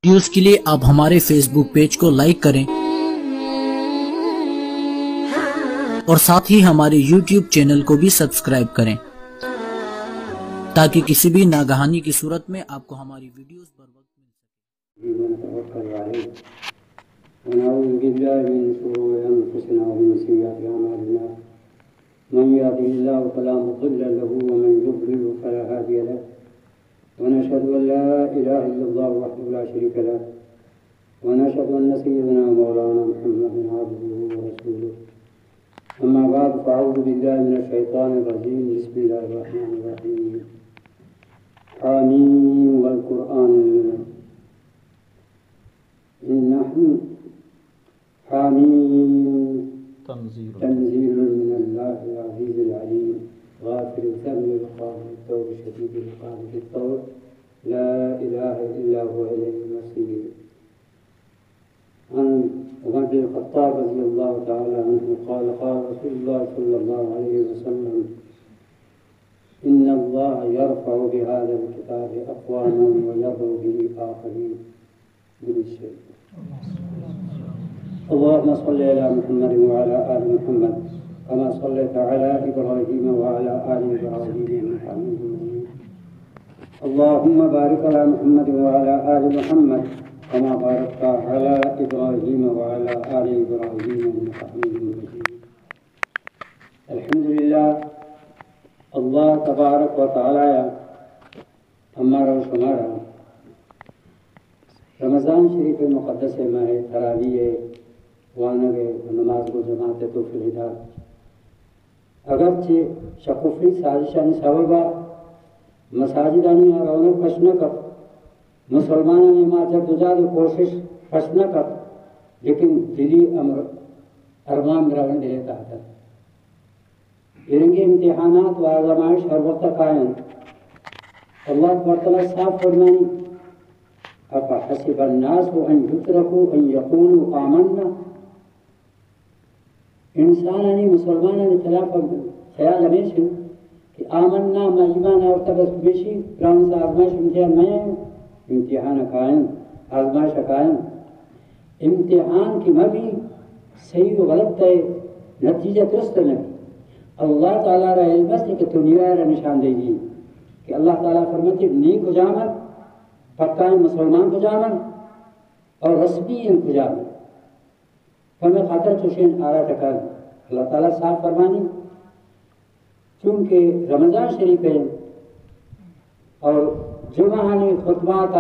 Videos کے لیے آپ ہمارے فیس بک پیج کو لائک کریں اور ساتھ ہی ہمارے یوٹیوب چینل کو بھی سبسکرائب کریں تاکہ کسی بھی ناگہانی کی صورت میں آپ کو ہماری ویڈیوز بر وقت مل سکیں۔ ونعوذ بالله من شرور أنفسنا ومن سيئات أعمالنا من يهده الله فلا مضل له ومن يضلل فلا هادي له ونشهد أن لا إله إلا الله وحده لا شريك له ونشهد أن سيدنا مولانا محمدا عبده ورسوله أما بعد فأعوذ بالله من الشيطان الرجيم بسم الله الرحمن الرحيم حميم والقرآن إنه حميم تنزيل من الله العزيز العليم غافر الذنب وقابل التوب شديد العقاب ذي الطول لا إله إلا هو إليه المصير. عن عمر بن الخطاب رضي الله تعالى عنه قال قال رسول الله صلى الله عليه وسلم إن الله يرفع بهذا الكتاب أقواما ويضع به آخرين بالشيء. اللهم صل على محمد وعلى آل محمد كما صليت على إبراهيم وعلى آل إبراهيم إنك حميد مجيد. اللهم بارك على محمد وعلى آل محمد كما باركت على إبراهيم وعلى آل إبراهيم إنك حميد مجيد. الحمد لله. اللہ تبارک و تعالی ہمارا و شمارا رمضان شریف مقدس ماہ تراویح وانگ نماز کو جماعت توفیق الہدایہ اگرچہ شکفری سازشان سببا مساجدانی رونق پشنکت مسلمانانی ما جدوجہد کوشش پشنکت لیکن دلی ارمان براون دلے تحت یہ امتحانات و آزمائش ہر وقت قائم. اللہ تعالیٰ صاف فرمائیں افحسب الناس ان یترکوا ان یقولوا آمنا. انسانانی مسلمانانی خلاف خیال ہمیشہ کہ آمنا ما ایمان آورتا بس بیشی پران سے آزمائش امتحان نہیں ہے. امتحان قائم آزمائش قائم. امتحان کی مبی صحیح و غلط ہے نتیجہ درست نہیں. اللہ تعالیٰ را علم ہے کہ دنیا را نشان دے گی کہ اللہ تعالیٰ فرماتے نیک کو جامن پکائیں مسلمان کو جامن اور رسمی ان کو جامن فمیں خاطر چوشین آرہ تکر اللہ تعالیٰ صاحب فرمانی چونکہ رمضان شریف ہے اور جمعانی خطبات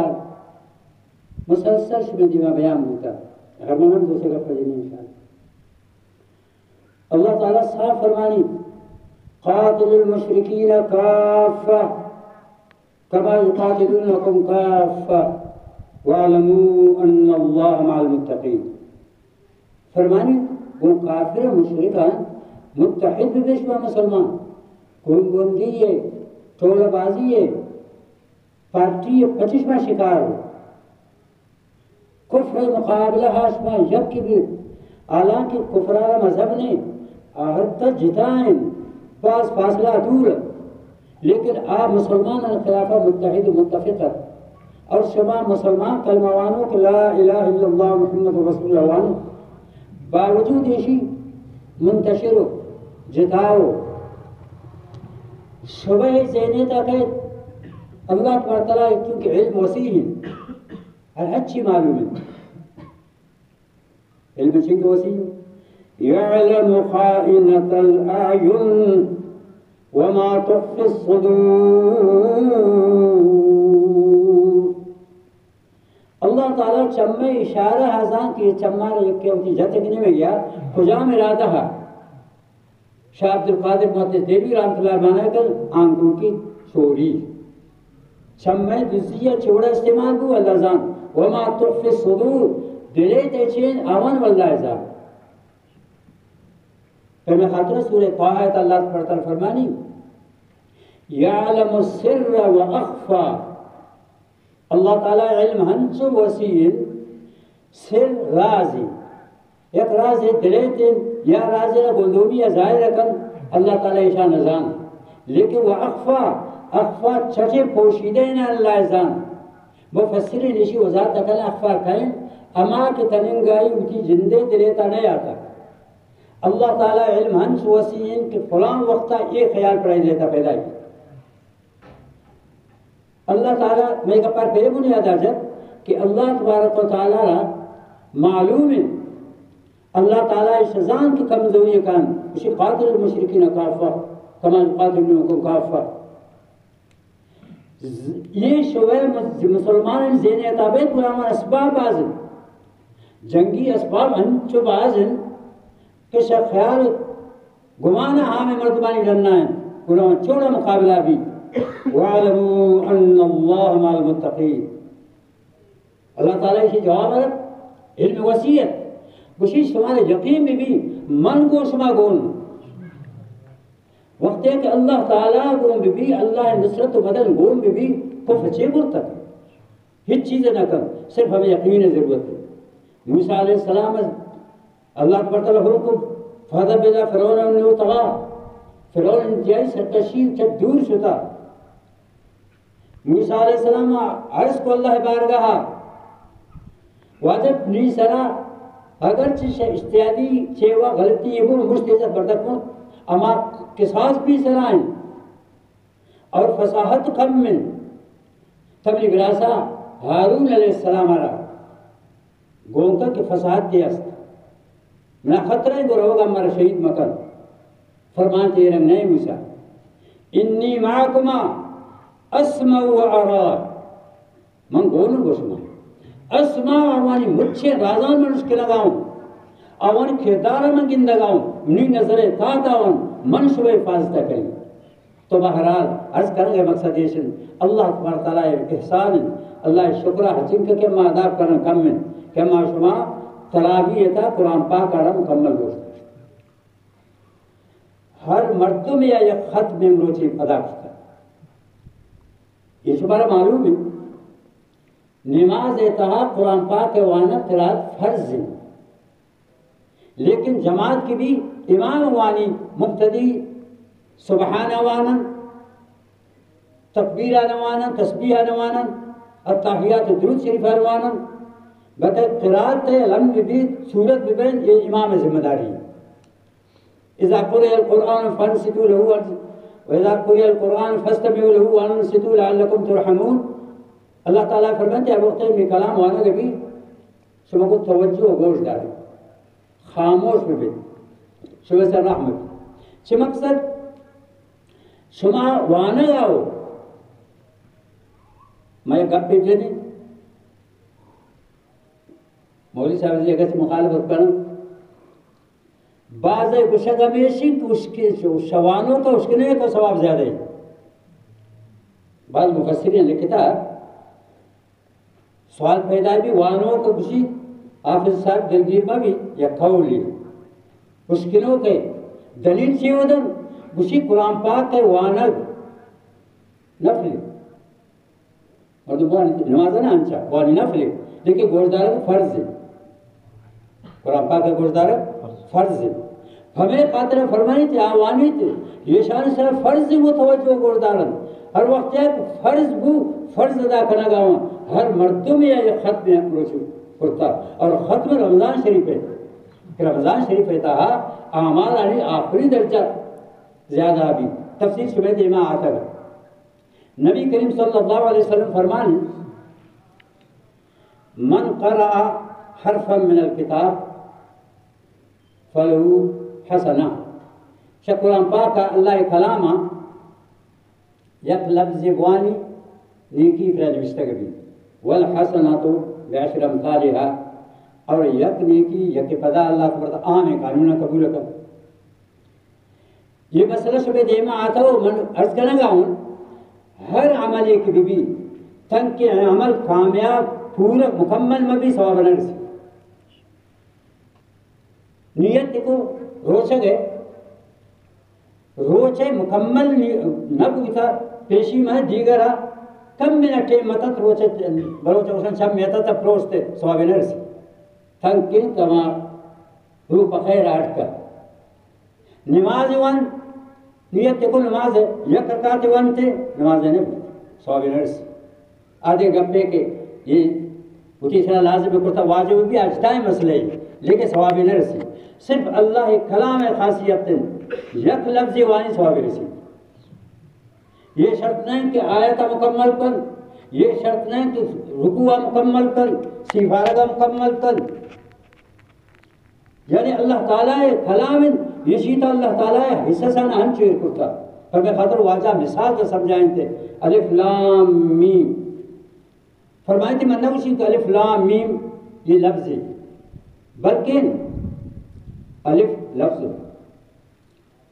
مسلسل شبہ دیمہ بیان ہوتا اگر منم دوسرے کا پڑھیں انشاءاللہ. اللہ تعالیٰ صاحب فرمانی قاتل المشرکین کافہ کما یقاتلونکم کافہ وَاعْلَمُوا أَنَّ اللَّهَ مَعَ الْمُتَّقِينَ. فرمانی وہ کافر مشرکان متحد بشوا مسلمان گنگوندی ہے ٹولہ بازی ہے پارٹی پچشمہ شکار ہو کفر مقابلہ ہاشمہ یک کی بھی حالانکہ کفرارہ مذہب نے آہدت جتائیں بعض فاصلہ دور لیکن آپ مسلمان خلافہ متحد و متفقت اور شما مسلمان کلموانوں کہ لا الہ الا اللہ محمد رسول اللہ باوجود ایشی منتشر ہو جتاؤ شبہ ذہنی تک اللہ تعالیٰ کیونکہ علم وسیع ہے ہر اچھی معلوم ہے علم چنگ وسیع يعلم خائنة الأعين وما تخفي الصدور. اللہ تعالیٰ چمے اشارہ حضان کی چمارہ یکی ہوتی جتکنی میں گیا خجام ارادہ ہے. شاہ عبدالقادر محدث دیوی رحمت اللہ بنائے کر آنکھوں کی چوڑی چمے دزیہ چوڑا استعمال کو اللہ زان وما تخفي الصدور دلے تیچین آوان واللہ ازام. پھر میں خاطرہ سورہ طٰہٰ آیت اللہ تعالیٰ فرمانی یعلم السر و اخفا. اللہ تعالیٰ علم ہنچو وسیع سر رازی ایک راز دلیتن یا راز گندومی یا ظاہر رکن اللہ تعالیٰ ایشا نظام لیکن وہ اخفا چھٹے پوشیدہ ہیں اللہ ازان مفسرین اسی وضاحت تکل اخفار کہیں اما کے تننگائی اٹھی جندے دلیتا نہیں آتا اللہ تعالیٰ علم ہنس وسیعین کہ فلان وقتا یہ خیال پڑھائی دیتا پیدا کی اللہ تعالیٰ میں ایک پار پہلے بنیاد آجت کہ اللہ تبارک و تعالیٰ را معلوم ہے اللہ تعالیٰ شزان کی کمزوری کان اسی قاتل المشرکین کافہ کما قاتلنکم کافہ یہ شعبہ مسلمان زین اعتابیت قرآن اسباب آزن جنگی اسباب انچو بازن کہ خیال گمانا ہمیں مردمانی لڑنا ہے قرآن چھوڑا مقابلہ بھی وَعَلَمُوا أَنَّ اللَّهَ مَعَ الْمُتَّقِينَ اللہ تعالیٰ اسی جواب ہے علم وسیعت بشیش تمہارے یقین میں بھی من کو شما گون وقت ہے کہ اللہ تعالیٰ گون بھی اللہ نصرت و بدن گون بھی کفر چھے برتا ہیچ چیزیں نہ کر صرف ہمیں یقین ضرورت ہے موسیٰ علیہ السلام اللہ تبارک حکم فَهَذَا بِلَا فِرْعَوْنَ إِنَّهُ طَغَىٰ فرعون انتہائی سرکشی چھ دور شتا موسیٰ علیہ السلام عرض کو اللہ بارگاہ واجب نہیں سرا اگرچہ اشتیادی چھوا غلطی یہ وہ مشتیزت بردکن اما قصاص بھی سرائیں اور فصاحت کم من تبلی گراسا ہارون علیہ السلام آرہا گونکا کہ فصاحت دیا است میں خطرہ گو رہو گا ہمارا شہید مکن فرمانتے رنگ نہیں موسیٰ انی معاکما اسمع و ارا من گونو گوشما اسمع آوانی مچھے رازان من اس کے لگاؤں آوانی کردارہ من گن لگاؤں منی نظرے تاکاؤں من شبہ حفاظتہ کریں تو بہرحال عرض کریں گے مقصد یہ شن اللہ تبارک تعالیٰ احسان اللہ شکرہ حچن کہ ما عذاب کرن کم من کہ ما شما تراویح تھا قرآن پاک آرہا مکمل گوشت ہر مردم یا یک خط میں مروچی ادا کرتا یہ شمارا معلوم ہے نماز اتحا قرآن پاک وانا قرآن فرض ہے لیکن جماعت کی بھی امام وانی مبتدی سبحانہ وانا تکبیرہ نوانا تسبیحہ نوانا التحیات درود شریفہ نوانا بطر قرآن تے لم بید سورت ببین یہ امام ذمہ داری ہے اذا قرئ القرآن فانصتوا له واذا قرئ القرآن فاستمعوا له وانصتوا لعلكم ترحمون اللہ تعالیٰ فرماتے ہیں وقت میں کلام وانا کے بھی شما کو توجہ و گوش دارے خاموش بھی شما سے رحمت چھ مقصد شما وانا آؤ میں گپ بھی دے مولوی صاحب سے اگر سے مخالفت کروں بعض گشت ہمیشی تو اس کے شوانوں کا اس کے لیے تو ثواب زیادہ ہے بعض مفسرین لکھتا سوال پیدا بھی وانوں کو کسی حافظ صاحب دلگیر میں بھی یا قولی مشکلوں کے دلیل سے ودن کسی قرآن پاک کے وانگ نفل نماز نہ انچا وانی نفل لیکن گوشدار کو فرض ہے قرآن پاک کا گوشدار فرض ہے ہمیں قاتل فرمانی تھی آوانی تھی یہ شان سر فرض وہ توجہ گوشدارن ہر وقت ہے فرض بو فرض ادا کرنا گاؤں ہر مردوں میں یہ خط میں روچو کرتا اور خط میں رمضان شریف ہے کہ رمضان شریف ہے تھا اعمال علی آخری درجہ زیادہ بھی تفسیر سمیت امام آتا ہے نبی کریم صلی اللہ علیہ وسلم فرمانے من قرأ حرفا من الكتاب فلہو حسنہ شاہ قرآن پاک کا اللہ کلامہ یک لفظ وانی نیکی پر نوشتگی والحسنات بعشر امثالها اور یک نیکی یک پدا اللہ تبارک عام قانون قبول کر یہ مسئلہ شبہ دیمہ آتا ہو من عرض کرنا گا ہوں ہر عمل ایک بھی تن کے عمل کامیاب پورا مکمل میں بھی ثواب نہ رسی نیت کو روچہ گئے روچے مکمل نبو تھا پیشی میں دیگرہ کم منٹے متت روچے بروچہ اسن شب میتا تا پروستے ثواب نہ رسی تن کے تمام روح بخیر آٹھ کر نماز وان نیت کو نماز ہے یک رکعت وان تھے نماز نہیں ثواب نہ رسی آدھے گپے کے یہ وہ تیسرا لازم کرتا واجب بھی اجتائی مسئلے لیکن ثواب نہ رسی صرف اللہ کلام خاصیت یک لفظ وانی ثواب رسی یہ شرط نہیں کہ آیت مکمل کر یہ شرط نہیں کہ رکوع مکمل کر سفارہ مکمل کر یعنی اللہ تعالیٰ کلام یہ شیطہ اللہ تعالیٰ حصہ سان ہنچوئے کرتا پر میں خاطر واجہ مثال کا سمجھائیں تھے الف لام میم فرمائیں تھے منہ اسی کہ الف لام میم یہ لفظ ہے بلکہ الف لفظ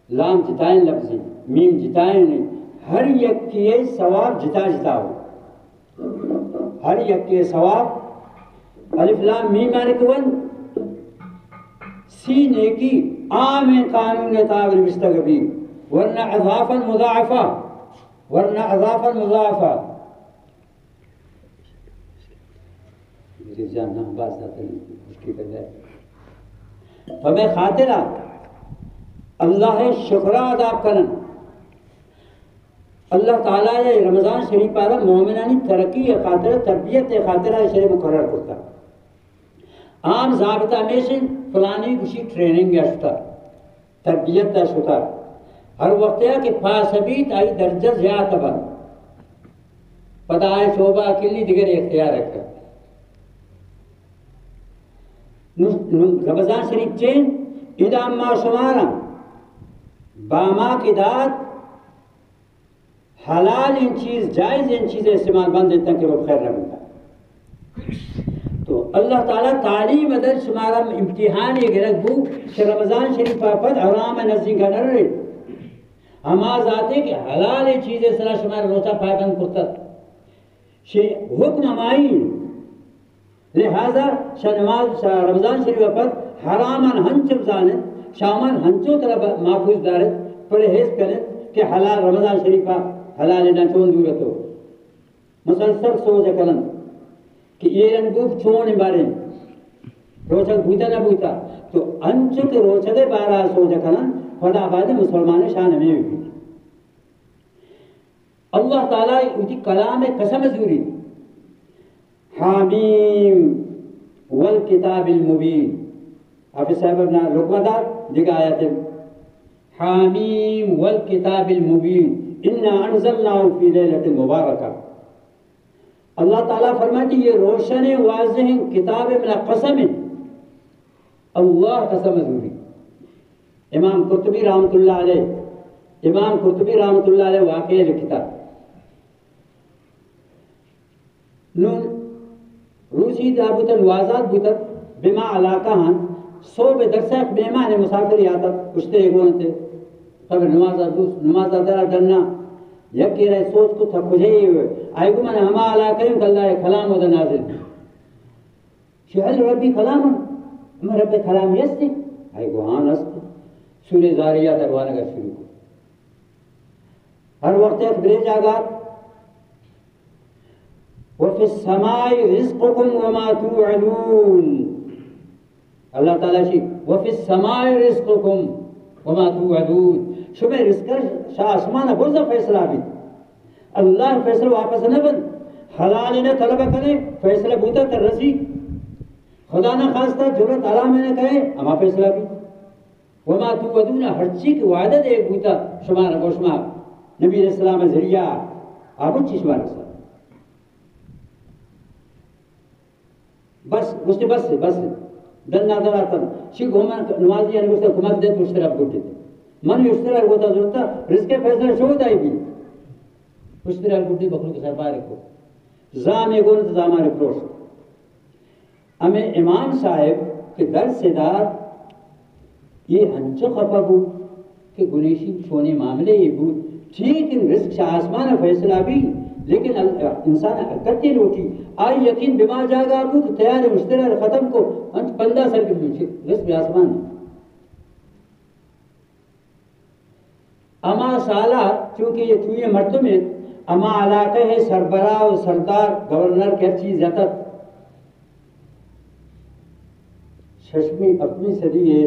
لام جتائیں لفظ میم جتائیں نہیں ہر یک کی ثواب جتا جتا ہو ہر یک کے ثواب الف لام میم آنے کے ون سی نیکی عام قانون تاغر مستقبی ورنہ اضافا مضاعفہ میری جان نہ باز آتا ہے مشکل کر جائے فمیں خاطرہ اللہ شکرہ ادا کرن اللہ تعالیٰ یہ رمضان شریف پارا مومنانی ترقی خاطر تربیت خاطرہ شریف مقرر کرتا عام ضابطہ میں سے فلانی کسی ٹریننگ یا شتا تربیت دا شتا ہر وقت ہے کہ فاسبیت آئی درجہ زیادہ بن پتہ آئے شعبہ کلی دیگر اختیار رکھا رمضان شریف چین ادام ما شمارا باما کی داد حلال ان چیز جائز ان چیزیں استعمال بند دیتا کہ وہ خیر نہ بنتا تو اللہ تعالیٰ تعلیم ادر شمارا امتحان یہ گرک بو کہ رمضان شریف پاپت حرام نزدی کا نہ رہے ہما ذاتے کہ حلال چیزیں صلاح شمارا روچہ پاکن کرتا حکم ہمائی لہذا نماز رمضان شریف پاپت حرامن ہنچم زانت شامن ہنچوں طرح محفوظ دارت پرہیز کرت کہ حلال رمضان شریفہ حلال نہ چون دورتو مسلسل سوچ کرن کہ یہ رنگوب چون بارے روچک بوتا نہ بوتا تو انچک روچک بارہ سوچ کرن خدا آباد مسلمان شان میں بھی اللہ تعالیٰ اسی کلام قسم زوری حامیم والکتاب المبین حافظ صاحب اپنا رکمہ دار دیکھا آیت ہے حامیم والکتاب المبین انا انزلناہ فی لیلۃ مبارکہ اللہ تعالیٰ فرماتی یہ روشن واضح کتاب من قسم اللہ قسم ضروری امام قرطبی رحمۃ اللہ علیہ واقعہ لکھتا نون روسی دابوتن وازاد بوتن بما علاقہ ہن سو بے درسہ مہمان مسافر یاتا کشتے گونتے خبر نماز دارا ڈرنا یکی رہے سوچ کو تھا کجھے ہوئے آئے گو من ہما علاقہ ہوں کہ اللہ کلام و دا نازل شہل ربی کلام ہم رب کلام یستی آئے گو ہاں نستی سورہ زاریہ دروانہ کا شروع کو ہر وقت ایک بریج آگات وَفِي السَّمَاءِ رِزْقُكُمْ وَمَا تُوعَدُونَ اللہ تعالیٰ شی وَفِي السَّمَاءِ رِزْقُكُمْ وَمَا تُوعَدُونَ شبہ رزق شاہ آسمانہ برزہ فیصلہ بھی اللہ فیصلہ واپس نہ بن حلال نے طلبہ کرے فیصلہ بوتا کر رسی خدا نہ خواستہ جرت علا میں نے کہے ہما فیصلہ بھی وَمَا تُوعَدُونَ ہر چیز کی وعدہ دے بوتا شمارہ گوشمہ نبی علیہ السلام ذریعہ آبود چیز شمارہ سا بس دن نادر آتا شی گومن نمازی یعنی گوشتا کمک دے تو اشتراک گوٹ دیتے من اشتراک ہوتا ضرورتا رزق فیصلہ شہود آئی بھی اشتراک گوٹ دی بخلو کے سر پارے کو زامی گونت زامارے پروش ہمیں امام صاحب کے در سے دار یہ ہنچو خفا بود کہ گنیشی شونے معاملے یہ بود ٹھیک ان رزق شاہ آسمان فیصلہ بھی لیکن انسان اکتی لوٹی آئی یقین بیمار جاگا آپ کو تیار مشترہ ختم کو انت پندہ سر کے پیچھے رزق آسمان اما سالہ چونکہ یہ توی مرتب میں اما علاقہ ہے سربراہ و سردار گورنر کی چیز جاتا ششمی اپنی صدی ہے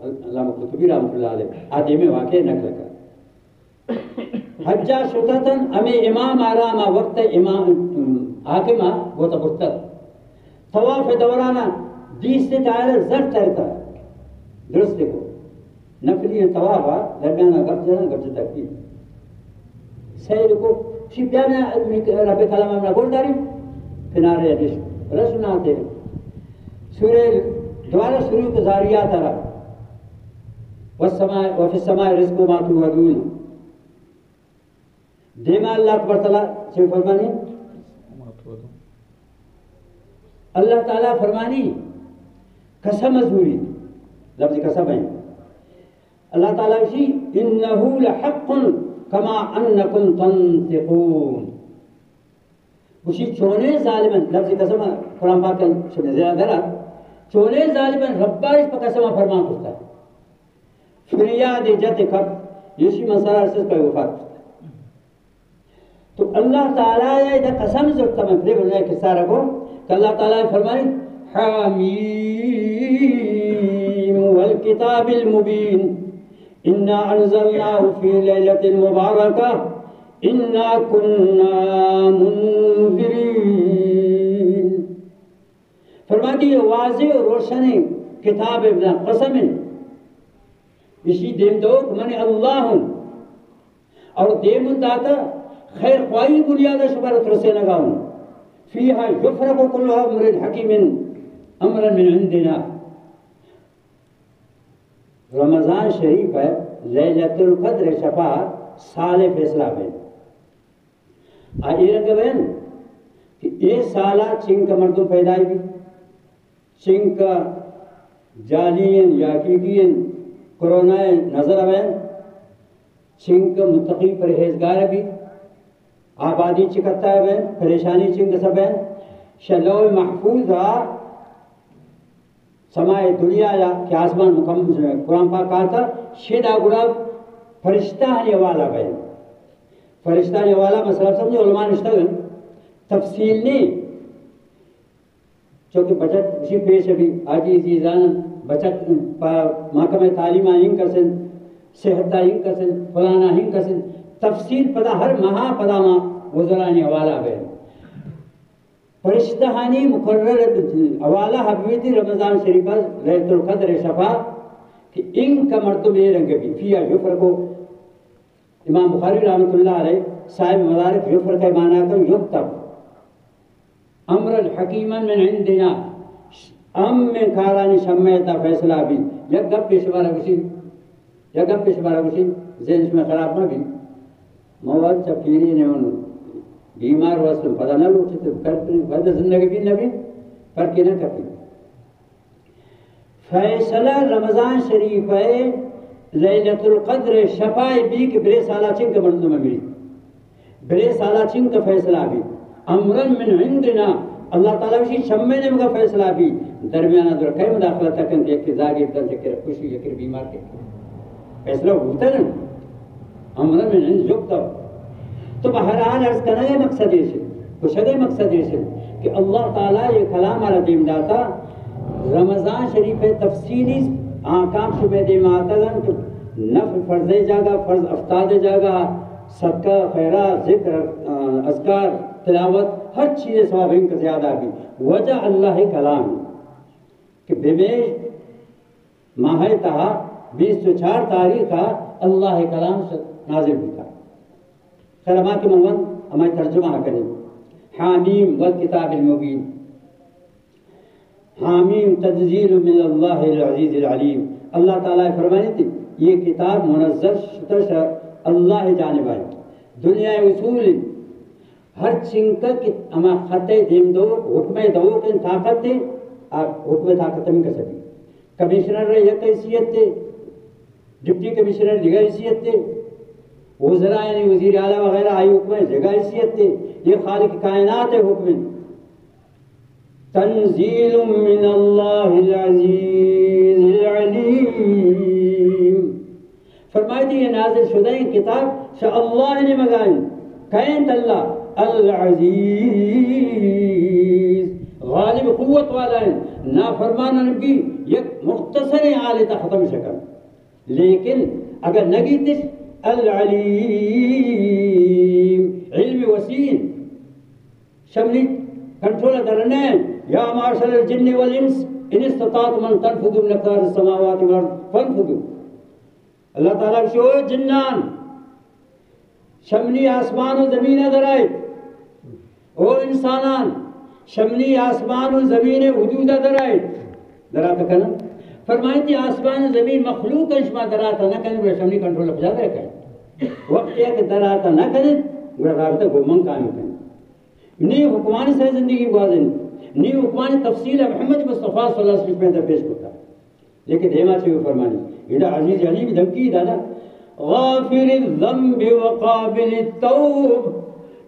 علامہ قرطبی رحمۃ اللہ علیہ آدھے میں واقع نقل کر حجا شتتن ہمیں امام آراما وقت امام حاکمہ گوتا برتر طواف دورانا دیس سے تعالی زر ترتا درست کو نفلی طوافا درمیانا گب جتا کی سید کو شی بیانا رب کلام امنا گول داری کنارے حدیث رسنا آتے سورہ دوارا شروع کے زاریات آرہا وفی السماء رزق ما توعدون دیما اللہ اکبر تعالیٰ سے فرمانی اللہ تعالیٰ فرمانی قسم ازوری لفظ قسم ہے اللہ تعالیٰ اسی انہو لحق کما انکم تنطقون اسی چونے ظالمن لفظ قسم قرآن پاک کا شبہ زیادہ درہ چونے ظالمن ربارش پا قسمہ فرمان کرتا ہے فریاد جت کب یوشی مسارہ سے کوئی وفات کرتا ہے تو اللہ تعالیٰ یہ قسم ضرورت میں پھر بولنے کے سارا کو کہ اللہ تعالیٰ فرمائے حامیم والکتاب المبین انا انزلناه فی لیلت مبارکہ انا کننا منذرین فرماتی یہ واضح و روشن کتاب ابن قسم اسی دیم دو من اللہ ہوں اور دیم داتا خیر خواہی بنیاد شبر ترسے لگاؤں فیہا یفرق کل امر حکیم امرا من عندنا رمضان شریف ہے لیلت القدر شفا سال فیصلہ بین آئی رنگ بین کہ یہ سالہ چنک مردم پیدائی بھی چنک جالین یاقیقین کرونا نظر بین چنک متقی پرہیزگار بھی آبادی چکتا ہے بین پریشانی چنک سب بین شلو محفوظ سمائے دنیا یا کہ آسمان مکمل قرآن پاک کہا تھا شیدہ گڑا فرشتہ ہنے والا بین فرشتہ ہنے والا مسئلہ سمجھے علماء نشتہ گن تفصیل نہیں چونکہ بچت اسی پیش ابھی آجی عزیزان بچت محکمہ تعلیم آئین کرسن صحت آئین کرسن فلانا آئین کرسن تفصیل پدا ہر مہا پدا ماں وزرانی حوالہ بین فرشتہانی مقرر حوالہ حبیبی رمضان شریفہ لیلت القدر شفا کہ ان کا مرتب یہ رنگ بھی فیہ یفر کو امام بخاری رحمت اللہ علیہ صاحب مدارک یفر کا معنی کر یکتب امر الحکیما من عندنا ام میں کارانی شمیتا فیصلہ بھی یک گپ پیش بارا گوشی ذہنش میں خراب نہ بھی مواد چپیری نے ان بیمار واسم پتہ نہ لوٹے تو کرتے زندگی بھی نبی فرقی نہ کرتی فیصلہ رمضان شریف ہے لیلت القدر شفاء بھی کہ برے سالہ چنگ کے مردوں میں ملی برے سالہ چنگ کا فیصلہ بھی امرن من عندنا اللہ تعالیٰ اسی شمع نے مگا فیصلہ بھی درمیانہ در کئی مداخلہ تکن کہ ایک زاگی ابتن چکر خوشی یکر بیمار کے فیصلہ ہوتا ہے امرن من عند جبتا تو بہرحال عرض کرنا ہے مقصد یہ سے کشدے مقصد یہ سے کہ اللہ تعالیٰ یہ کلام آرہ دیم داتا رمضان شریف تفصیلی آکام شبہ دیم آتا گا تو نفل فرض جاگا فرض افتاد جاگا صدقہ خیرات ذکر اذکار تلاوت ہر چیز ثواب ان کا زیادہ بھی وجہ اللہ کلام کہ بیمیش ماہ تہا 24 تاریخ کا اللہ کلام نازل ہوتا خیر ہمارے کے مومن ہمیں ترجمہ کریں حامیم والکتاب المبین حامیم تنزیل من اللہ العزیز العلیم اللہ تعالیٰ فرمانے تھی یہ کتاب منزل شتر اللہ جانب آئے دنیا اصول ہر چنکا کی اما خطے دیم دو حکم دو کے طاقت دے حکم طاقت میں کر سکیں کمیشنر رہے یک حیثیت دے ڈپٹی کمیشنر جگہ حیثیت دے وزراء یعنی وزیر اعلیٰ وغیرہ آئی حکم جگہ حیثیت دے یہ خالق کائنات ہے حکم تنزیل من اللہ العزیز العلیم فرمائی تھی یہ نازل شدہ کتاب شاء اللہ نے مگائیں کہیں اللہ العزیز غالب قوت والا ہے نافرمان نبی یک مختصر آلتا ختم شکل لیکن اگر نگی تش العلیم علم وسیع شملی کنٹرول درنے یا معاشر الجن والانس ان استطاعتم ان تنفذوا من اقطار السماوات والارض فانفذوا اللہ تعالیٰ شو جنان شملی آسمان و زمین درائے او انسانان شملی آسمان و زمین حدود درائے دراتا کنا فرمائیں تھی آسمان و زمین مخلوق شما دراتا نہ کریں وہ شملی کنٹرول اپ جاتا ہے وقت یہ کہ دراتا نہ کریں وہ رابطہ گمن کامی کریں نی حکمان سے زندگی گوازن نی حکمان تفصیل محمد مصطفیٰ صلی اللہ علیہ وسلم میں پیش کرتا لیکن دیما سے وہ فرمانی یہ عزیز علیم دھمکی دادا غافر الذنب وقابل التوب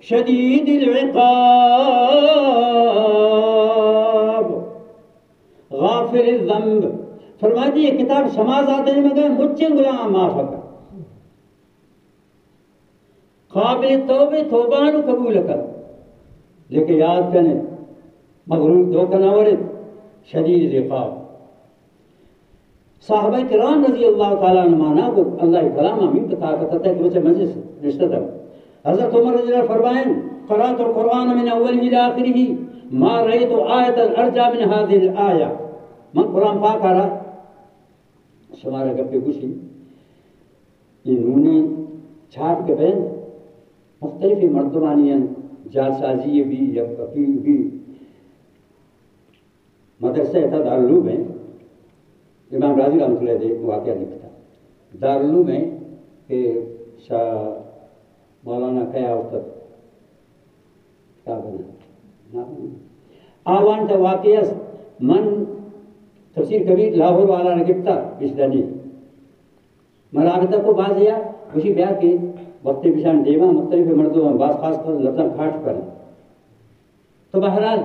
شدید العقاب غافر الذنب فرماتی یہ کتاب شماز آتے ہیں مگر مجھے غلام معاف کر قابل التوب توبان قبول کر لیکن یاد کریں مغرور دو کناورد شدید العقاب صحابہ کرام رضی اللہ تعالیٰ عنہ مانا کو اللہ کلام امین کا طاقت ہے کہ بچے مجلس رشتہ تھا حضرت عمر رضی اللہ فرمائیں قرأت القرآن من اوله الى آخره ما رأيت آیت الارجا من هذه الآیہ من قرآن پاک آ رہا شمارہ گپے گوشی یہ نونے چھاپ کے بین مختلف مردمانیاں جالسازی بھی یا کفی بھی مدرسہ تھا دارالعلوم میں امام راضی رحمۃ اللہ علیہ واقعہ لکھتا دارالعلوم میں کہ شاہ مولانا کیا وقت آوان تا واقعہ من تفسیر کبیر لاہور والا رگبتا بشدنی مرابطہ کو باز یا اسی بیاہ کے وقت بشان دیوہ مختلف مردوں میں بعض خاص کر لفظاں کھاٹ پر تو بہرحال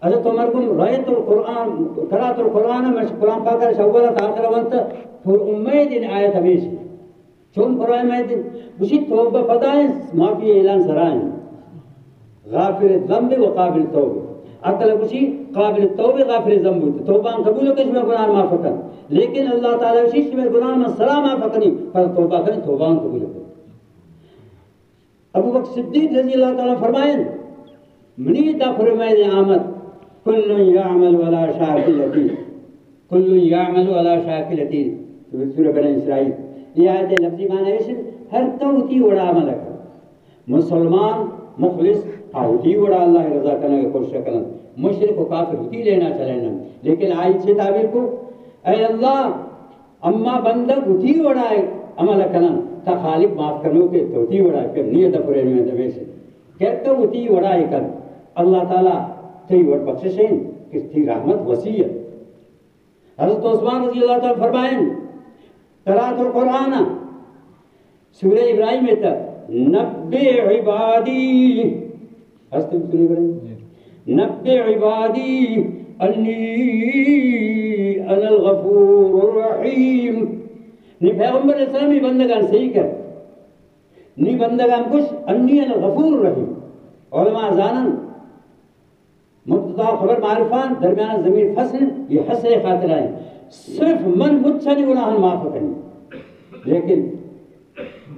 حضرت عمر کو رایت القرآن قرأت القرآن میں قرآن پاک کا شوالہ آخر وقت پھر امید ان آیت ہمیشہ چون قرآن میں دن اسی توبہ پدائیں معافی اعلان سرائیں غافر الذنب وقابل توبہ اکل اسی قابل توبہ غافر الذنب توبہ قبول کش میں گناہ معاف کر لیکن اللہ تعالیٰ اسی میں گناہ میں سلام معاف کرنی پر توبہ کریں توبہ قبول کر ابو بکر صدیق رضی اللہ تعالیٰ فرمائیں منی تا فرمائے آمد کل یعمل ولا شاکلتی کل یعمل ولا شاکلتی سورہ بنی اسرائیل یہ آیت لفظی معنی ہے ہر توتی وڑا عمل کر مسلمان مخلص آہوتی وڑا اللہ رضا کرنا کے کوشش کرنا مشرک و کافر ہوتی لینا چلینا لیکن آیت سے تعبیر کو اے اللہ اما بندہ ہوتی وڑا عمل کرنا تا خالق معاف کرنو کے توتی وڑا کر نیت پورے میں دمے سے کہتا ہوتی وڑا کر اللہ تعالیٰ تی وڑ بخششیں کہ تھی رحمت وسیع حضرت عثمان رضی اللہ تعالیٰ فرمائیں قرأت القرآن سورہ ابراہیم میں تھا نبی عبادی حضرت سورہ ابراہیم نبی عبادی انی انا الغفور الرحیم نی پیغمبر اسلامی بندگان صحیح کر نی بندگان کچھ انی انا الغفور الرحیم علماء زانن مبتدا خبر معرفان درمیان ضمیر فصل یہ حسر خاطر آئیں صرف من مجھنی گناہن معاف کریں لیکن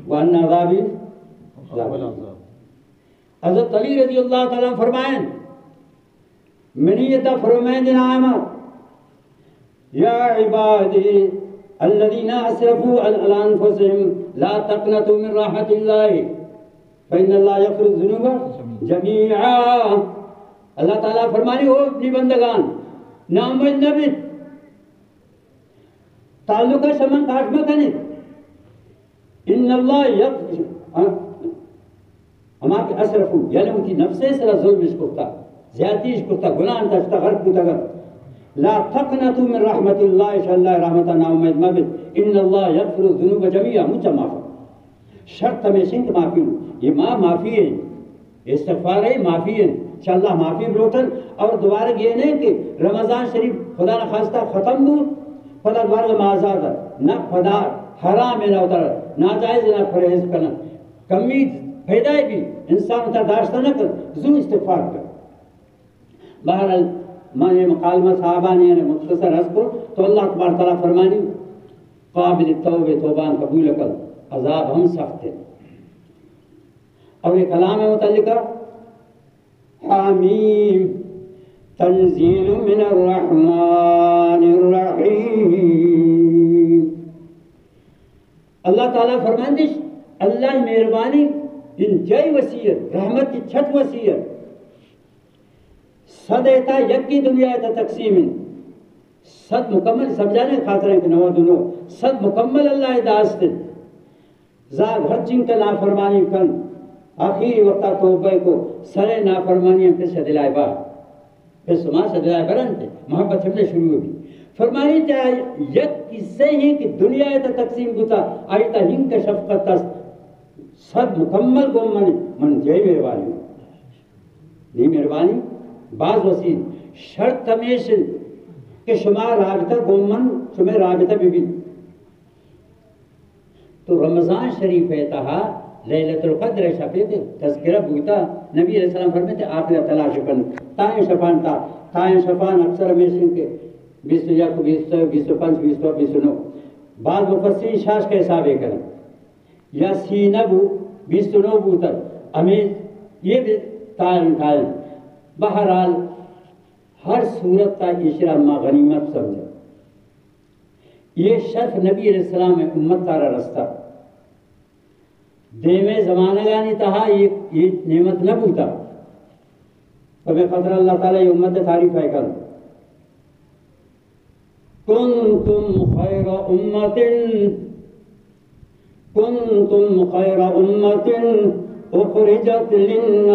وَأَنَّ عَذَابِي حضرت علی رضی اللہ تعالیٰ فرمائیں منیتا فرمائیں جن آمد یا عبادی الذین اسرفوا علی انفسهم لا تقنطوا من رحمت اللہ فإن اللہ یغفر الذنوب جميعا اللہ تعالیٰ فرمانی ہو اپنی بندگان نام نبی تعلق شمن کاٹ میں کنے ان اللہ ہما کے اسرفو یعنی ان کی نفسے سر ظلم اس کرتا زیادتی اس کرتا گناہ انتا غرب کو تگر لا تقنطوا من رحمت اللہ شاء اللہ رحمتا نامید مبت ان اللہ یغفر الذنوب جميعا مجھا معافی شرط ہمیشہ کہ معافی ہوں یہ ماں معافی ہے استغفار ہے معافی ہے انشاءاللہ معافی بلوٹن اور دوبارہ یہ نہیں کہ رمضان شریف خدا نہ خواستہ ختم ہو خدا دوبارہ معذاد نہ خدا حرام ہے نہ اتر ناجائز نہ پرہیز کرنا کمی پیدائے بھی انسان اتر داشتہ نہ کر زو استغفار کر بہرحال میں مقالمہ صحابانی نے مختصر حض کو تو اللہ تبارک تعالیٰ فرمانی قابل توبہ توبان قبول کر عذاب ہم سخت ہے. اور یہ کلام متعلقہ حامیم تنزیل من الرحمن الرحیم. اللہ تعالیٰ فرمائیں اللہ مہربانی انتہائی وسیعت رحمت کی چھت وسیعت صد ایتا یکی دنیا ایتا تقسیم صد مکمل سمجھانے خاطر ہے کہ نو دنو صد مکمل اللہ داست زاد ہر چین کا نافرمانی کن آخری وقتا توبہ کو سرے نافرمانی ہم پھر سے دلائے با پھر سما سے دلائے برن تھے محبت ہم نے شروع ہوگی. فرمانی چاہے یک قصے ہی کہ دنیا ایتا تقسیم کتا آئیتا ہنگ کا شفقت تست صد مکمل کو من جائی مہربانی نہیں مہربانی بعض وسیع شرط ہمیشن کہ شما رابطہ گومن شما رابطہ بھی تو رمضان شریف ہے تہا لیلت القدر شفیع دے تذکرہ بوتا نبی علیہ السلام فرماتے آخر تلاش کن تائیں شفان تا تائیں شفان اکثر ہمیشن کے 21 کو 25 29 بعض مفسرین شاش کا حساب ہے کریں یا سینبو 29 بوتر ہمیں یہ بھی تائیں بہرحال ہر صورت کا اشرا ما غنیمت سمجھا. یہ شرف نبی علیہ السلام میں امت تارا رستہ دے میں زمانہ گانی تہا یہ نعمت نہ بوتا تو میں خطر اللہ تعالیٰ یہ امت تعریف ہے کر کنتم خیر امت اخرجت للناس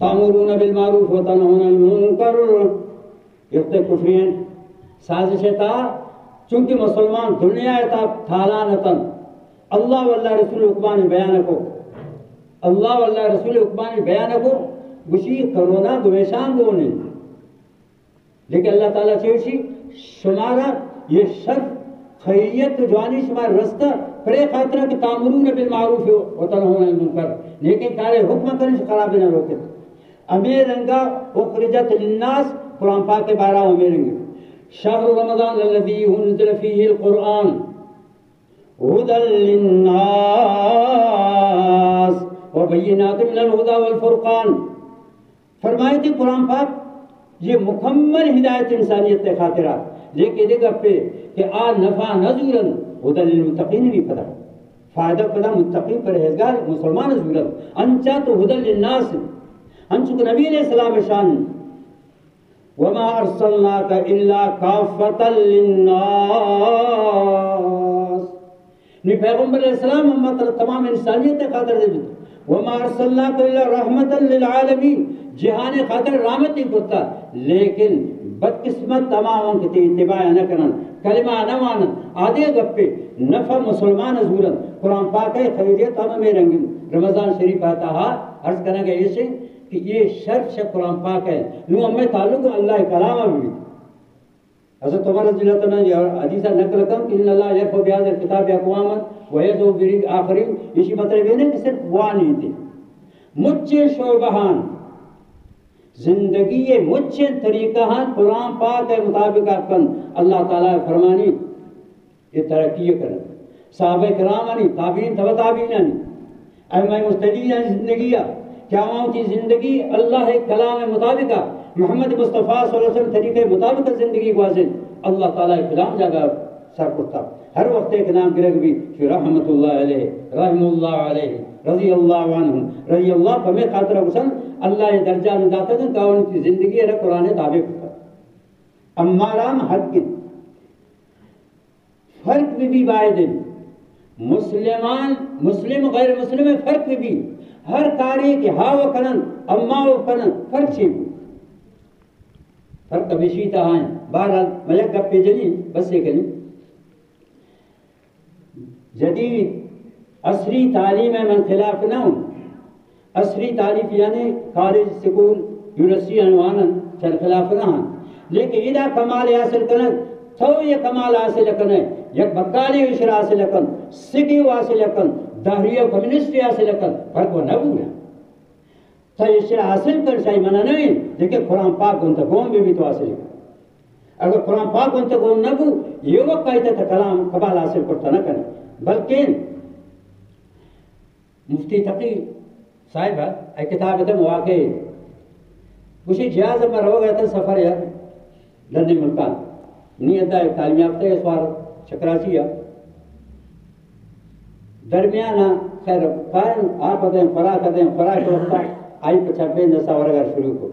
تامرون بالمعروف وتنهون عن المنکر. یہ کفرین سازش تھا چونکہ مسلمان دنیا تا تھالانتن اللہ واللہ رسول حکمان بیان کو اللہ واللہ رسول حکمان بیان کو گوشی کرونا گویشان گونے لیکن اللہ تعالیٰ چیوشی شمارا یہ شرف خیریت جوانی شمار رستہ پرے خاطرہ کہ تامرون بالمعروف وتنہون عن المنکر لیکن کارے حکم کرنے سے خراب نہ روکے. امیر رنگا اخرجت للناس قرآن پاک کے بارہ امیر رنگا شہر رمضان الذی انزل فیہ القرآن ہدی للناس وبینات من الہدی والفرقان. فرمائے تھے قرآن پاک یہ مکمل ہدایت انسانیت کے خاطرہ لیکن دیکھا پہ کہ آل نفع نزولاً ہدی للمتقین بھی پتا فائدہ پتا متقین پرہیزگار مسلمان نزولاً انچا تو ہدی للناس انچو کہ نبی علیہ السلام شان وما ارسلناک الا کافتا للناس نی پیغمبر علیہ السلام امت تمام انسانیت خاطر دے دیتا وما ارسلناک الا رحمتا للعالمین جہان خاطر رحمت ہی کرتا لیکن بدقسمت تمام کے اتباع نہ کرن کلمہ نہ مانن آدھے گپے نفع مسلمان ازورن قرآن پاک ہے خیریت ہم میں رنگن رمضان شریف آتا ہے عرض کرنے گا اسے کہ یہ شرف سے قرآن پاک ہے نو ہمیں تعلق اللہ کلام بھی حضرت عمر رضی اللہ عنہ یہ حدیثہ نقل کرم کہ ان اللہ یرفع بہذا الکتاب اقواما ویذو بآخرین اسی مطلب یہ نہیں کہ صرف وہ نہیں تھی مجھے شعبہان زندگی مجھے طریقہ ہاں قرآن پاک کے مطابق کن اللہ تعالیٰ فرمانی یہ ترقی کریں صحابہ کرامانی تابعین تبع تابعین ائمہ مجتہدین زندگی کیا کی زندگی اللہ کلام مطابق محمد مصطفیٰ صلی اللہ علیہ وسلم طریقے مطابق زندگی گوازن اللہ تعالیٰ کلام جگہ سر کرتا ہر وقت ایک نام گرگ بھی کہ رحمت اللہ علیہ رحم اللہ علیہ رضی اللہ عنہ رضی اللہ فمیں خاطرہ حسن اللہ یہ درجہ نداتا ہے کہ ان کی زندگی ہے قرآن تابع کرتا امارام حق کی فرق بھی باید مسلمان مسلم غیر مسلم میں فرق بھی ہر کاری کی ہا و کنن اما و کنن فرق چیز فرق کمیشی تا آئیں بہرحال ملک گپ پہ جلی بس یہ کلی جدید عصری تعلیم ہے من خلاف نہ ہوں عصری تعلیم یعنی کالج سکول یونیورسٹی انوانن چل خلاف نہ ہوں لیکن ادا کمال حاصل کرن تو یہ کمال حاصل کرنے یک بکالی عشر حاصل کرن سگی حاصل کرن دہریہ کمیونسٹی حاصل کرن فرق وہ نہ بھولا تو عشر حاصل کر شاہی منع نہیں لیکن قرآن پاک ان تک گوم بھی تو حاصل کرن اگر قرآن پاک انتے کو نبو یہ وقت کہتے تھا کلام قبال حاصل کرتا نہ کریں بلکہ مفتی تقی صاحب ہے کتاب ہے مواقع کچھ جہاز میں رو گیا تھا سفر ہے لندن ملکان نیت ہے تعلیم یافتہ ہے اس بار چکراچی ہے درمیانہ خیر قائم آپ دیں فراق وقتا آئی پچھپے دسا ورگر شروع کو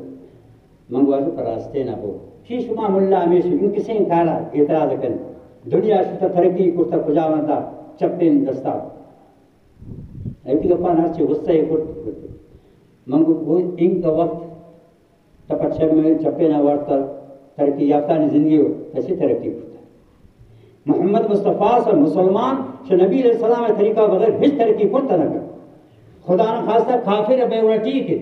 منگوا جو راستے نہ ہو فی شما ملا ہمیشہ ان کسی کارا اعتراض کریں دنیا شتا ترقی کرتا کجاوانتا چپین دستا ایتی گپا نارچے غصہ ہی کرتا منگو وہ ان کا وقت تپچھے میں چپے نہ ورتا ترقی یافتہ زندگی ہو ایسی ترقی کرتا محمد مصطفیٰ صلی مسلمان چھ نبی علیہ السلام طریقہ بغیر ہیچ ترقی کرتا نہ کر خدا نہ خاصہ کافر بے وہ ٹھیک ہے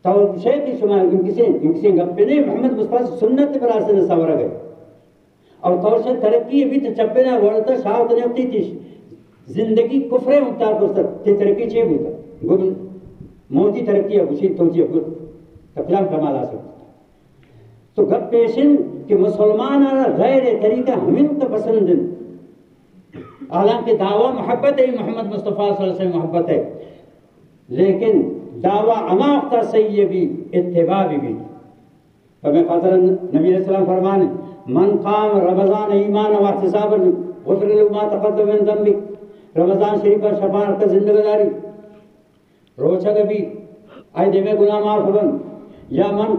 تو شیخ کی شما ان کسی گپ پہ نہیں محمد مصطفیٰ سنت پر آسے نہ سورا گئے اور تو سے ترقی بھی تو چپے نہ ورتا شاہ تو نہیں تھی زندگی کفر مختار کرتا تی ترقی چھے ہوتا گل موتی ترقی ہے اسی توجیہ گل تقلام کمال آ سکتا تو گپ پیشن کہ مسلمان غیر طریقہ ہمیں تو پسند حالانکہ دعویٰ محبت ہے محمد مصطفیٰ صلی اللہ علیہ وسلم محبت ہے لیکن دعویٰ اماختہ صحیح بھی اتباع بھی فمیں خاطر نبی علیہ السلام فرمانے من قام رمضان ایمان و احتسابا غفر له ما تقدم من ذنبه رمضان شریف پر شفاعت کا زندگی داری روچہ کبھی آئے دے میں گناہ معاف ہون یا من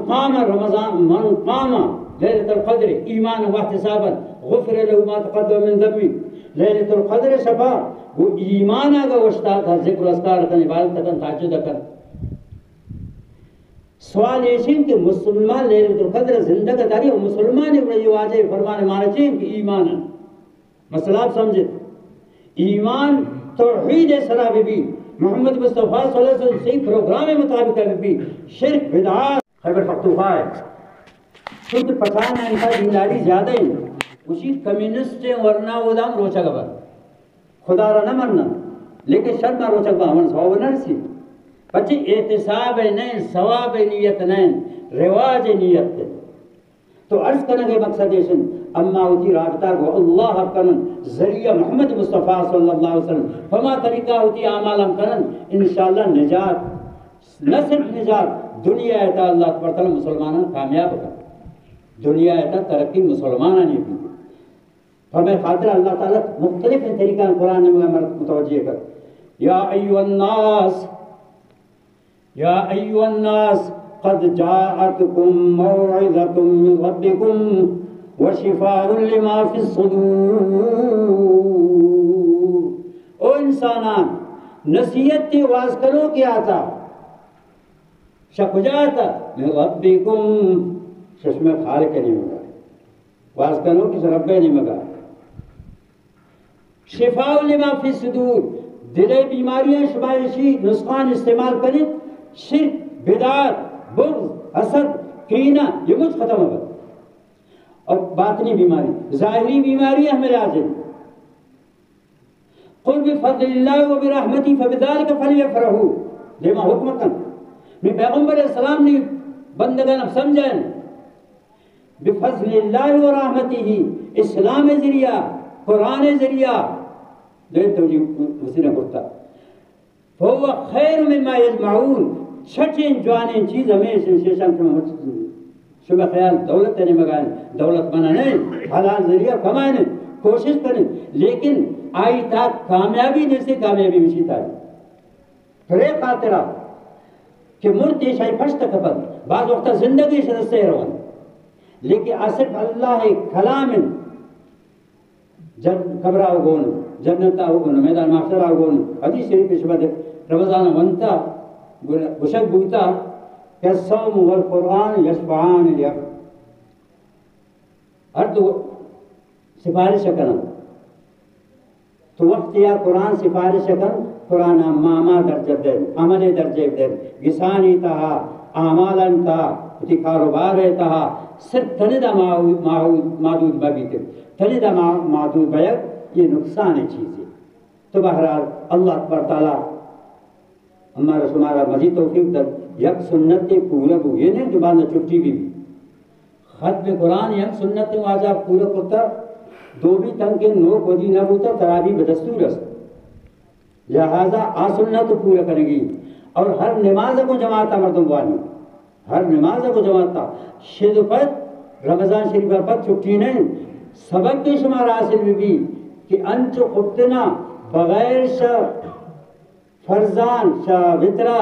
قام لیلۃ القدر ایمان و احتسابا غفر له ما تقدم من ذنبه لیلۃ القدر شفا وہ ایمان آگا وشتا تھا ذکر و اذکار کن عبادت کن تہجد کن سوال ایشن کہ مسلمان لیلۃ القدر زندگی داری اور مسلمان یہ واجہ فرمان مانا چاہیے کہ ایمان مسئلہ آپ سمجھتے ایمان توحید صلاح بھی محمد مصطفیٰ صلی اللہ علیہ وسلم صحیح پروگرام مطابق بھی شرک بدعات خیبر پختونخوا ہے خود پٹھان ان کا دینداری زیادہ ہی اسی کمیونسٹ ورنہ وہ دام روچا گبر خدا را نہ مرنا لیکن شرط نہ روچا گبر ہمیں سواب نہ رسی بچے احتساب نہیں ثواب نیت نہیں رواج نیت تو عرض کرنے کے مقصد ہے اما ہوتی رابطہ کو اللہ کرن ذریعہ محمد مصطفیٰ صلی اللہ علیہ وسلم فما طریقہ ہوتی اعمال ہم کرن انشاءاللہ نجات نہ صرف نجات دنیا ایتا اللہ تعالی مسلمانوں کامیاب کر دنیا ایتا ترقی مسلمانوں نے بھی فرمائے خاطر اللہ تعالیٰ مختلف طریقہ قرآن میں متوجہ کر یا ایوہ الناس قد جاءتكم موعظة من ربكم وشفاء لما في الصدور او انسانان نصیحت تی واز کرو کیا تھا شک جاتا من ربکم ششم خالق نہیں مگا واز کرو کس رب نہیں مگا شفاء لما في الصدور دل بیماریاں شبائشی نسخان استعمال کریں شرک بدعات بغض حسد کینہ یہ مجھ ختم ہوگا اور باطنی بیماری ظاہری بیماری ہمیں لازم قل بفضل اللہ و برحمتی فبذالک فلیفرحوا دیما حکمتاً میں پیغمبر علیہ السلام نے بندگان اب سمجھیں بفضل اللہ و رحمتی ہی اسلام ذریعہ قرآن ذریعہ دین توجیہ وسیلہ کرتا فهو خیر مما یجمعون چھٹیں جوانیں چیز ہمیں شیشان شبہ خیال دولت نہیں مگائیں دولت بنا نہیں حلال ذریعہ کمائیں کوشش کریں لیکن آئی تا کامیابی نہیں سے کامیابی مشی تا پھر ایک خاطرہ کہ مرد شاہی پشت کپت بعض وقت زندگی شدستے روان لیکن اصف اللہ کلام قبرہ ہوگون جنتا ہوگون میدان محشرہ ہوگون حدیث شریف شبہ رمضان ونتا گشک بوتا کہ الصوم والقرآن یشفعان لیا ہر تو سفارش کرن تو وقت یا قرآن سفارش کرن قرآن ماما درجہ دے عمل درجہ دے گسانی تہا اعمالا تہا اتی کاروبار تہا صرف تندہ معدود بگیتے تندہ معدود بیگ یہ نقصان چیز ہے تو بہرحال اللہ اکبر تعالی ہمارا شمارا مزید توفیق در یک سنت پورا کو یہ نہیں زبان چھٹی بھی ختم قرآن یم سنت واجب پورا کرتا دو بھی تن کے نو کو دی نہ ہوتا تراویح بدستور است لہذا آ سنت پورا کرے گی اور ہر نماز کو جماعت مردم وانی ہر نماز کو جماعت شدفت رمضان شریف پر چھٹی نہیں سبق کے شمار حاصل بھی کہ انچ خطنا بغیر فرزان وطرہ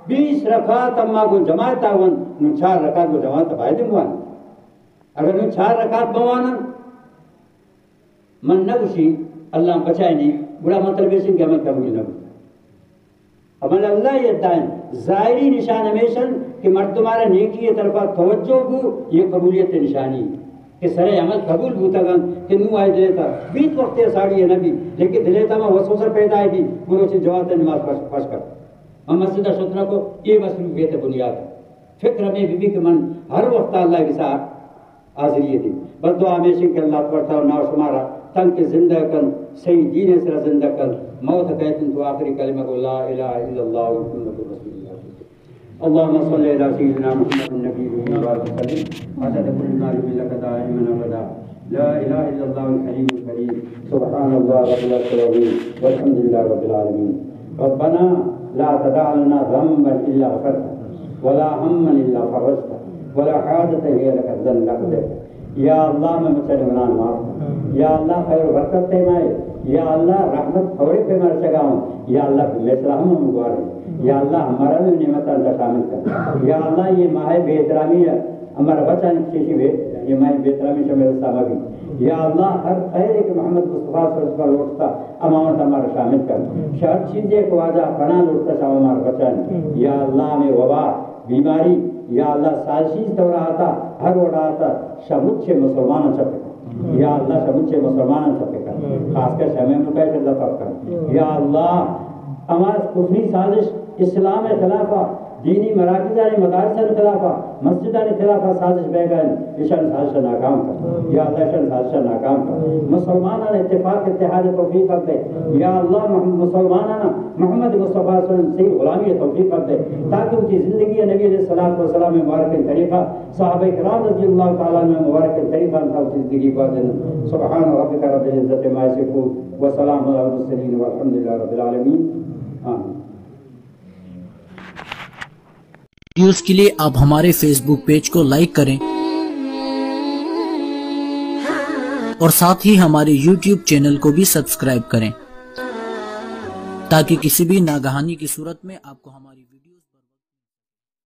20 رکعت اما کو جماعت آون نو 4 رکعت کو جماعت باید موان اگر نو 4 رکعت موانا من نگوشی اللہ بچائے نہیں بڑا مطلب ہے کہ عمل قبول نہ عمل اللہ یہ دائیں ظاہری نشان ہمیشن کہ مرد تمہارا نیکی یہ طرفہ توجہ کو یہ قبولیت نشانی کہ سرے عمل قبول ہوتا گن کہ نو آئے دلیتا بیت وقت ساڑی ہے نبی لیکن دلیتا میں وسوسہ پیدا ہے بھی پورو سے جواب نماز پاس کر ہم مسجدہ شترہ کو یہ مصروفیت بنیاد فکر میں بھی کہ من ہر وقت اللہ کے ساتھ حاضری تھی بس دعا ہمیشہ کہ اللہ پڑھتا اور ناو شمارا تن کے زندہ کن صحیح دین سر زندہ کن موت کہتے ہیں تو آخری کلمہ کو لا الہ الا اللہ محمد رسول اللہ اللہم صلی علی سیدنا محمد النبی وبارک وسلم عدد کل ما لک دائما ابدا لا الہ الا اللہ الحلیم الکریم سبحان اللہ رب العالمین والحمد للہ رب العالمین ربنا لا تدع لنا ذنبا الا غفرته ولا هما الا فرجته ولا حاجة هي لك الذن لقدك یا اللہ میں مجھے گناہ معاف یا اللہ خیر و برکت تیمائے یا اللہ رحمت تھوڑے پہ مر سگاؤں یا اللہ مثلا ہم مگوار یا اللہ ہمارا بھی نعمت اللہ شامل کر یا اللہ یہ ماہ بے احترامی ہے ہمارا بچہ کسی بھی یہ ماہ بے احترامی سے میرے سامہ بھی یا اللہ ہر خیر ایک محمد مصطفیٰ صلی اللہ علیہ لوٹتا امامت ہمارا شامل کر شہر چیزیں کو آجا پناہ لوٹتا شاہ ہمارا بچہ یا اللہ میں وبا بیماری یا اللہ سازشی دور آتا ہر وڑا آتا شمچے مسلمان چپے یا اللہ شمچے مسلمان چپے کر خاص کر شمع مکہ سے دفع کر یا اللہ ہمارا کفری سازش اسلام خلافہ دینی مراکزان مدارسان خلافہ مسجدان خلافہ سازش بے گئے اشان سازش ناکام کر یا اللہ اشان سازش ناکام کر مسلمانان اتفاق اتحاد توفیق کر دے یا اللہ مسلمانان محمد مصطفیٰ صلی اللہ علیہ وسلم سے غلامی توفیق کر دے تاکہ ان کی زندگی نبی علیہ السلام مبارک طریقہ صحابہ کرام رضی اللہ تعالیٰ میں مبارک طریقہ انتا زندگی کو دن سبحان ربک رب العزت ما یصفون وسلام علی المرسلین والحمد للہ رب العالمین آمین. ویڈیوز کے لیے آپ ہمارے فیس بک پیج کو لائک کریں اور ساتھ ہی ہمارے یوٹیوب چینل کو بھی سبسکرائب کریں تاکہ کسی بھی ناگہانی کی صورت میں آپ کو ہماری ویڈیو